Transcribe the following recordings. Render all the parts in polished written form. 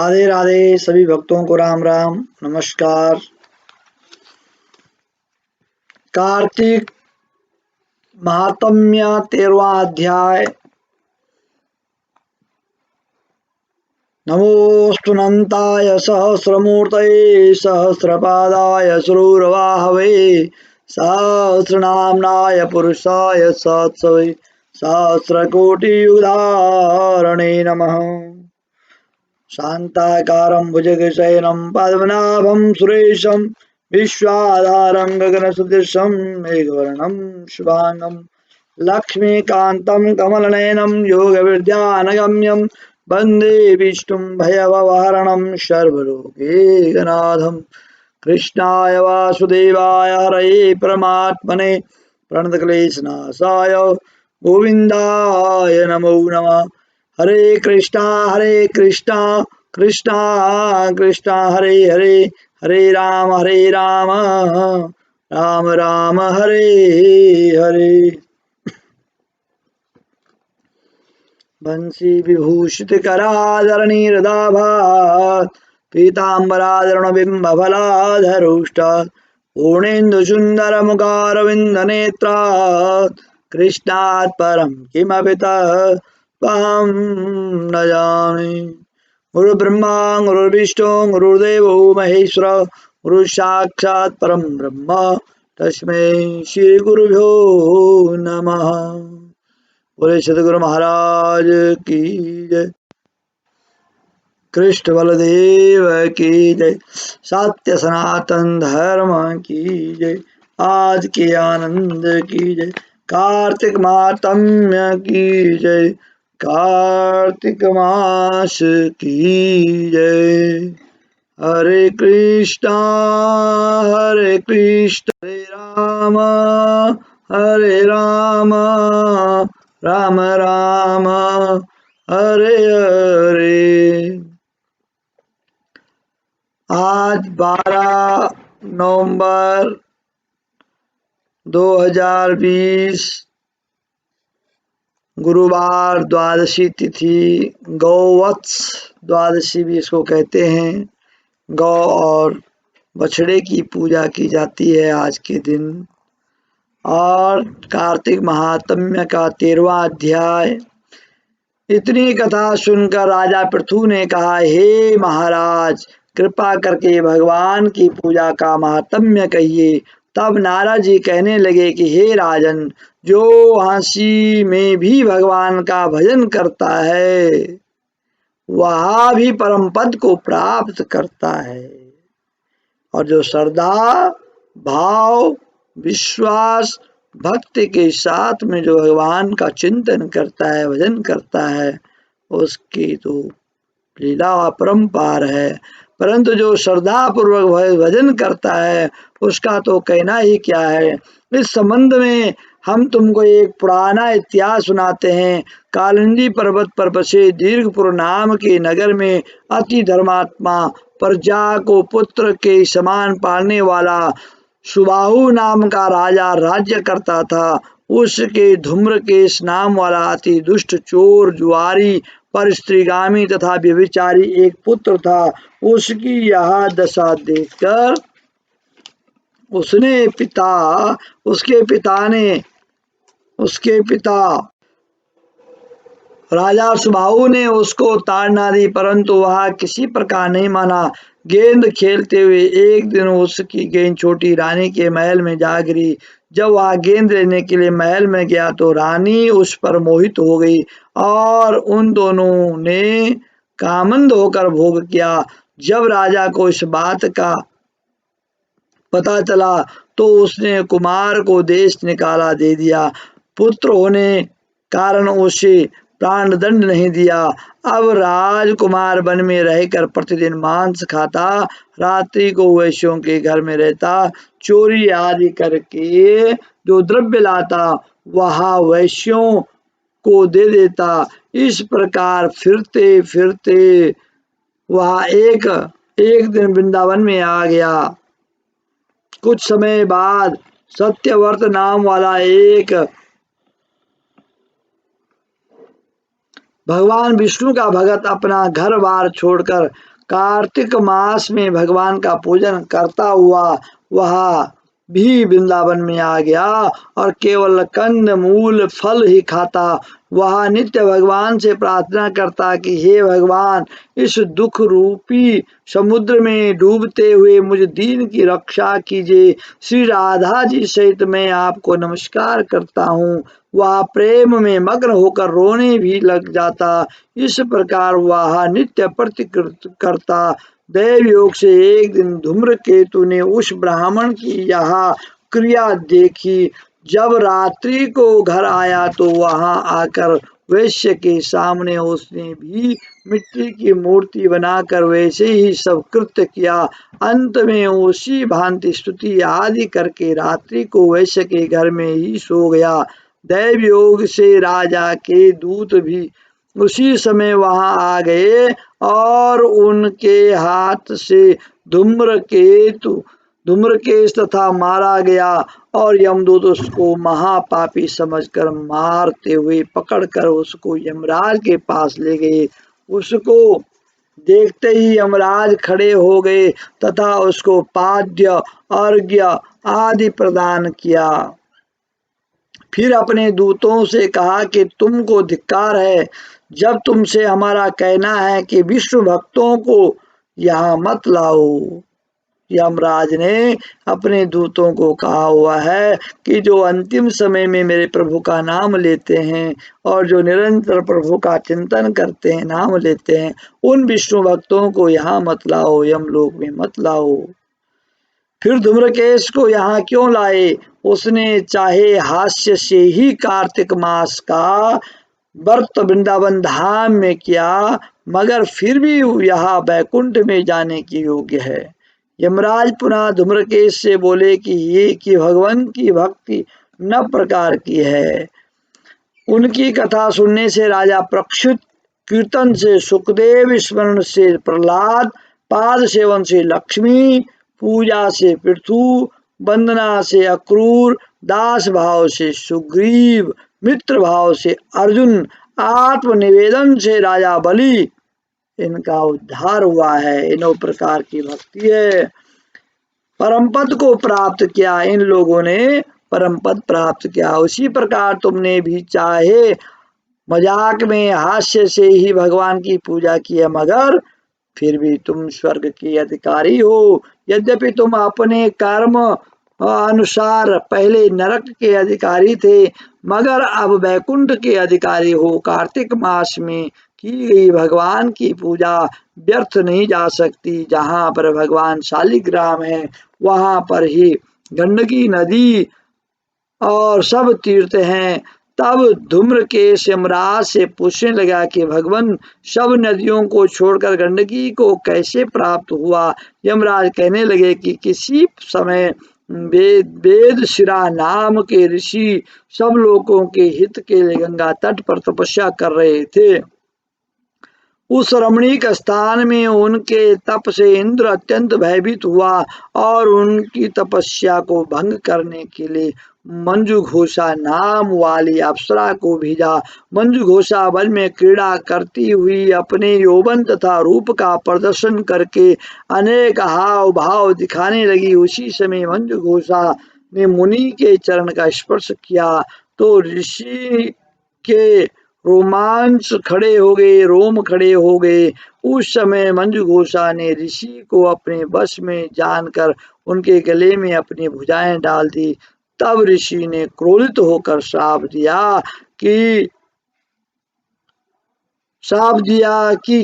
राधे राधे सभी भक्तों को राम राम नमस्कार। कार्तिक महात्म्य 13वां अध्याय। नमोस्तुनन्ताय सहस्रमूर्तये सहस्रपादाय सुरवाहवे सहस्रनाम्नाय पुरुषाय सत्सवे सहस्रकोटियुगधारणे नमः। शान्ताकारं भुजगशयनं पद्मनाभं सुरेशं विश्वाधारं गगनसदृशं मेघवर्णं शुभांगं लक्ष्मीकान्तं कमलनयनं योगविद्यानगम्यं वन्दे विष्णुं भयभवहरणं सर्वलोकैकनाथं। कृष्णाय वासुदेवाय हरये परमात्मने प्रणतक्लेशनाशाय गोविन्दाय नमो नमः। हरे कृष्णा कृष्णा कृष्णा हरे हरे हरे राम राम राम हरे हरे। बंसी विभूषित कराधरणीरदाभात् पीताम्बराधरणबिम्बफलाधरोष्टात् पूर्णेन्दुसुन्दरमुखारविन्दनेत्रात् कृष्णात् परं किमपि तत्त्वं न जाने। गुरुर्ब्रह्मा गुरुर्विष्णु गुरुर्देवो महेश्वर गुरुसाक्षात् परं ब्रह्म तस्मै श्रीगुरुभ्यो नमः। बोले सद्गुरु महाराज की जय। कृष्ण बलदेव की जय। सत्य सनातन धर्म की जय। आज के आनंद की जय। कार्तिक महात्म्य की जय। कार्तिक मास की जय। हरे कृष्णा हरे राम राम राम हरे हरे। आज 12 नवंबर 2020 गुरुवार, द्वादशी तिथि, गौवत्स द्वादशी भी इसको कहते हैं। गौ और बछड़े की पूजा की जाती है आज के दिन। और कार्तिक महात्म्य का 13वां अध्याय। इतनी कथा सुनकर राजा पृथु ने कहा, हे महाराज, कृपा करके भगवान की पूजा का महात्म्य कहिए। तब नारद जी कहने लगे कि हे राजन, जो हंसी में भी भगवान का भजन करता है वह भी परम पद को प्राप्त करता है, और जो श्रद्धा भाव विश्वास भक्ति के साथ में जो भगवान का चिंतन करता है, भजन करता है, उसकी तो लीला अपरंपार है। परंतु जो श्रद्धा पूर्वक भजन करता है उसका तो कहना ही क्या है। इस संबंध में हम तुमको एक पुराना इतिहास सुनाते हैं। कालिंदी पर्वत पर बसे दीर्घपुर नाम के नगर में अति धर्मात्मा, प्रजा को पुत्र के समान पालने वाला सुबाहु नाम का राजा राज्य करता था। उसके धूम्रकेश नाम वाला अति दुष्ट चोर, जुआरी, पर स्त्रीगामी तथा व्यभिचारी एक पुत्र था। उसकी यह दशा देखकर उसके पिता राजा सुबाहु ने उसको ताड़ना दी, परंतु वह किसी प्रकार नहीं माना। गेंद खेलते हुए एक दिन उसकी गेंद छोटी रानी के महल में जा गिरी। जब वह गेंद लेने के लिए महल में गया तो रानी उस पर मोहित हो गई और उन दोनों ने कामंद होकर भोग किया। जब राजा को इस बात का पता चला तो उसने कुमार को देश निकाला दे दिया। पुत्र होने कारण उसे प्राण दंड नहीं दिया। अब राजकुमार वन में रहकर प्रतिदिन मांस खाता, रात्रि को वैश्यों के घर में रहता, चोरी आदि करके जो द्रव्य लाता वह वैश्यों को दे देता। इस प्रकार फिरते फिरते वह एक दिन वृंदावन में आ गया। कुछ समय बाद सत्यव्रत नाम वाला एक भगवान विष्णु का भगत अपना घर बार छोड़कर कार्तिक मास में भगवान का पूजन करता हुआ वह भी वृंदावन में आ गया और केवल कंद मूल फल ही खाता। वह नित्य भगवान से प्रार्थना करता कि हे भगवान, इस दुख रूपी समुद्र में डूबते हुए मुझ दीन की रक्षा कीजिए। श्री राधा जी सहित मैं आपको नमस्कार करता हूँ। वह प्रेम में मग्न होकर रोने भी लग जाता। इस प्रकार वह नित्य प्रतिकृत करता। दैव योग से एक दिन धूम्रकेतु ने उस ब्राह्मण की यह क्रिया देखी। जब रात्रि को घर आया तो वहां आकर वैश्य के सामने उसने भी मिट्टी की मूर्ति बनाकर वैसे ही सब कृत्य किया। अंत में उसी भांति स्तुति आदि करके रात्रि को वैश्य के घर में ही सो गया। दैव योग से राजा के दूत भी उसी समय वहां आ गए और उनके हाथ से धूम्रकेश तथा मारा गया और यमदूत उसको महापापी समझकर मारते हुए पकड़कर उसको यमराज के पास ले गए। उसको देखते ही यमराज खड़े हो गए तथा उसको पाद्य अर्घ्य आदि प्रदान किया। फिर अपने दूतों से कहा कि तुमको धिक्कार है, जब तुमसे हमारा कहना है कि विष्णु भक्तों को यहाँ मत लाओ। यमराज ने अपने दूतों को कहा हुआ है कि जो अंतिम समय में मेरे प्रभु का नाम लेते हैं और जो निरंतर प्रभु का चिंतन करते हैं, नाम लेते हैं, उन विष्णु भक्तों को यहाँ मत लाओ, यमलोक में मत लाओ। फिर धूम्रकेश को यहाँ क्यों लाए? उसने चाहे हास्य से ही कार्तिक मास का व्रत वृंदावन धाम में किया, मगर फिर भी यह बैकुंठ में जाने की योग्य है। यमराज पुनः धूम्रकेश से बोले कि ये कि भगवान की भक्ति न प्रकार की है। उनकी कथा सुनने से राजा प्रक्षुत, कीर्तन से सुखदेव, स्मरण से प्रहलाद, पाद सेवन से लक्ष्मी, पूजा से पृथु, वंदना से अक्रूर, दास भाव से सुग्रीव, मित्र भाव से अर्जुन, आत्मनिवेदन से राजा बलि, इनका उद्धार हुआ है। इन्हों प्रकार की भक्ति है। परम पद को प्राप्त किया, इन लोगों ने परम पद प्राप्त किया। उसी प्रकार तुमने भी चाहे मजाक में हास्य से ही भगवान की पूजा की है, मगर फिर भी तुम स्वर्ग के अधिकारी हो। यद्यपि तुम अपने कर्म अनुसार पहले नरक के अधिकारी थे, मगर अब वैकुंठ के अधिकारी हो। कार्तिक मास में की गई भगवान की पूजा व्यर्थ नहीं जा सकती। जहाँ पर भगवान शालिग्राम है, वहाँ पर ही गंडकी नदी और सब तीर्थ हैं। तब धूम्रकेश यमराज से पूछने लगा कि भगवान सब नदियों को छोड़कर गंडकी को कैसे प्राप्त हुआ? यमराज कहने लगे कि किसी समय वेदशिरा नाम के ऋषि सब लोगों के हित के लिए गंगा तट पर तपस्या कर रहे थे। उस रमणीक स्थान में उनके तप से इंद्र अत्यंत भयभीत हुआ और उनकी तपस्या को भंग करने के लिए मंजुघोषा नाम वाली अप्सरा को भेजा। मंजुघोषा वन में क्रीड़ा करती हुई अपने यौवन तथा रूप का प्रदर्शन करके अनेक हाव भाव दिखाने लगी। उसी समय मंजुघोषा ने मुनि के चरण का स्पर्श किया तो ऋषि के रोमांच खड़े हो गए, रोम खड़े हो गए। उस समय मंजुघोषा ने ऋषि को अपने वश में जानकर उनके गले में अपनी भुजाएं डाल दी। तब ऋषि ने क्रोधित होकर श्राप दिया कि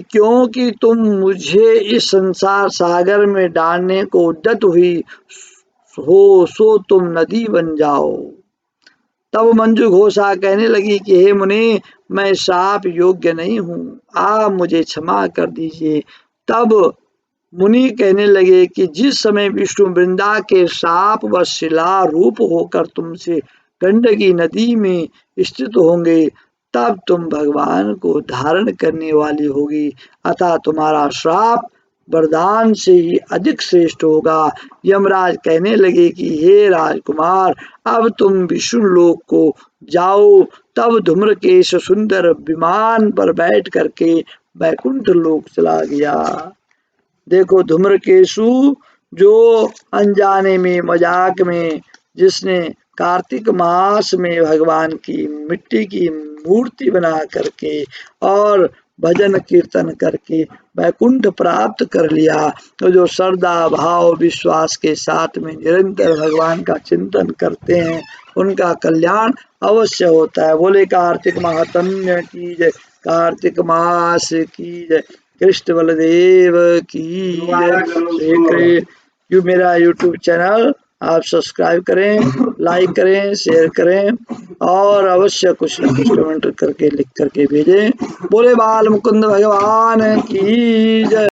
क्योंकि तुम मुझे इस संसार सागर में डालने को उद्यत हुई हो, सो तुम नदी बन जाओ। तब मंजुघोषा कहने लगी कि हे मुनि, मैं श्राप योग्य नहीं हूँ, आप मुझे क्षमा कर दीजिए। तब मुनि कहने लगे कि जिस समय विष्णु वृंदा के शाप व शिला रूप होकर तुमसे गंडकी नदी में स्थित होंगे, तब तुम भगवान को धारण करने वाली होगी, अतः तुम्हारा श्राप वरदान से ही अधिक श्रेष्ठ होगा। यमराज कहने लगे कि हे राजकुमार, अब तुम विष्णु लोक को जाओ। तब धूम्रकेश सुंदर विमान पर बैठ करके बैकुंठ लोक चला गया। देखो धूम्रकेशु जो अनजाने में मजाक में जिसने कार्तिक मास में भगवान की मिट्टी की मूर्ति बना करके और भजन कीर्तन करके वैकुंठ प्राप्त कर लिया, तो जो श्रद्धा भाव विश्वास के साथ में निरंतर भगवान का चिंतन करते हैं उनका कल्याण अवश्य होता है। बोले कार्तिक महात्म्य की जय, कार्तिक मास की जय, कृष्ण बलदेव की जय। ये मेरा यूट्यूब चैनल आप सब्सक्राइब करें, लाइक करें, शेयर करें और अवश्य कुछ न कुछ कमेंट करके लिख करके भेजें। बोले बाल मुकुंद भगवान की जय।